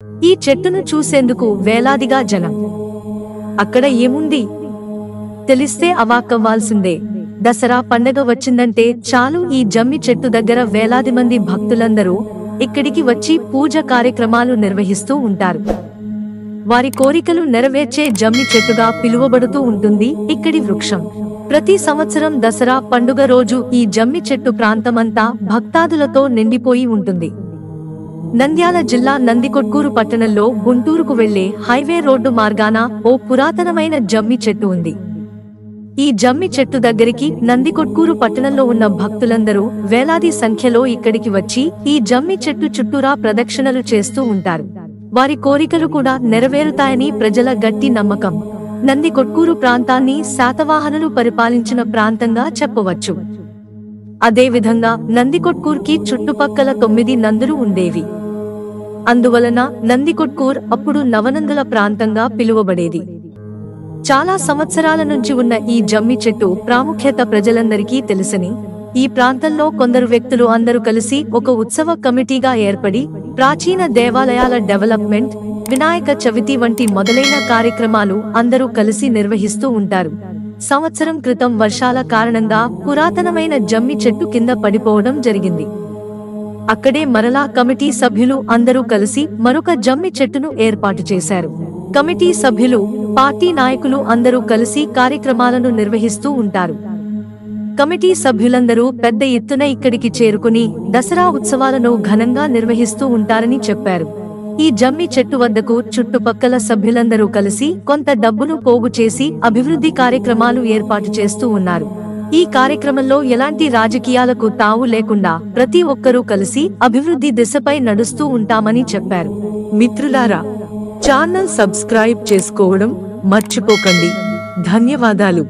ఈ చెట్టును చూసేందుకు వేలాదిగా జనం. అక్కడ ఏముంది తెలిస్తే అవాక్కవ్వాల్సిందే. దసరా పండగ వచ్చిందంటే చాలు ఈ జమ్మి చెట్టు దగ్గర వేలాది మంది భక్తులందరూ ఇక్కడికి వచ్చి పూజ కార్యక్రమాలు నిర్వహిస్తూ ఉంటారు. వారి కోరికలు నెరవేర్చే జమ్మి చెట్టుగా పిలువబడుతూ ఉంటుంది ఇక్కడి వృక్షం. ప్రతి సంవత్సరం దసరా పండుగ రోజు ఈ జమ్మి చెట్టు ప్రాంతమంతా భక్తాదులతో నిండిపోయి ఉంటుంది. నంద్యాల జిల్లా నందికొట్కూరు పట్టణంలో గుంటూరుకు వెళ్లే హైవే రోడ్డు మార్గాన ఓ పురాతనమైన జమ్మి చెట్టు ఉంది. ఈ జమ్మి చెట్టు దగ్గరికి నందికొట్కూరు పట్టణంలో ఉన్న భక్తులందరూ వేలాది సంఖ్యలో ఇక్కడికి వచ్చి ఈ జమ్మి చెట్టు చుట్టూరా ప్రదక్షిణలు చేస్తూ ఉంటారు. వారి కోరికలు కూడా నెరవేరుతాయని ప్రజల గట్టి నమ్మకం. నందికొట్కూరు ప్రాంతాన్ని శాతవాహనులు పరిపాలించిన ప్రాంతంగా చెప్పవచ్చు. అదేవిధంగా నందికొట్కూర్కి చుట్టుపక్కల 9 నందులు ఉండేవి. అందువలన నందికొట్కూర్ అప్పుడు నవనందుల ప్రాంతంగా పిలువబడేది. చాలా సంవత్సరాల నుంచి ఉన్న ఈ జమ్మి చెట్టు ప్రాముఖ్యత ప్రజలందరికీ తెలుసని, ఈ ప్రాంతంలో కొందరు వ్యక్తులు అందరూ కలిసి ఒక ఉత్సవ కమిటీగా ఏర్పడి ప్రాచీన దేవాలయాల డెవలప్మెంట్, వినాయక చవితి వంటి మొదలైన కార్యక్రమాలు అందరూ కలిసి నిర్వహిస్తూ ఉంటారు. సంవత్సరం క్రితం వర్షాల కారణంగా పురాతనమైన జమ్మి చెట్టు కింద పడిపోవడం జరిగింది. అక్కడే మరలా కమిటీ సభ్యులు అందరూ కలిసి మరొక జమ్మి చెట్టును ఏర్పాటు చేశారు. కమిటీ సభ్యులు, పార్టీ నాయకులు అందరూ కలిసి కార్యక్రమాలను నిర్వహిస్తూ ఉంటారు. కమిటీ సభ్యులందరూ పెద్ద ఎత్తున ఇక్కడికి చేరుకుని దసరా ఉత్సవాలను ఘనంగా నిర్వహిస్తూ ఉంటారని చెప్పారు. ఈ జమ్మి చెట్టు వద్దకు చుట్టుపక్కల సభ్యులందరూ కలిసి కొంత డబ్బును పోగు చేసి అభివృద్ధి కార్యక్రమాలు ఏర్పాటు చేస్తూ ఉన్నారు. ఈ కార్యక్రమంలో ఎలాంటి రాజకీయాలకు తావు లేకుండా ప్రతి ఒక్కరూ కలిసి అభివృద్ధి దిశపై నడుస్తూ ఉంటామని చెప్పారు. మిత్రులారా, ఛానల్ సబ్స్క్రైబ్ చేసుకోవడం మర్చిపోకండి. ధన్యవాదాలు.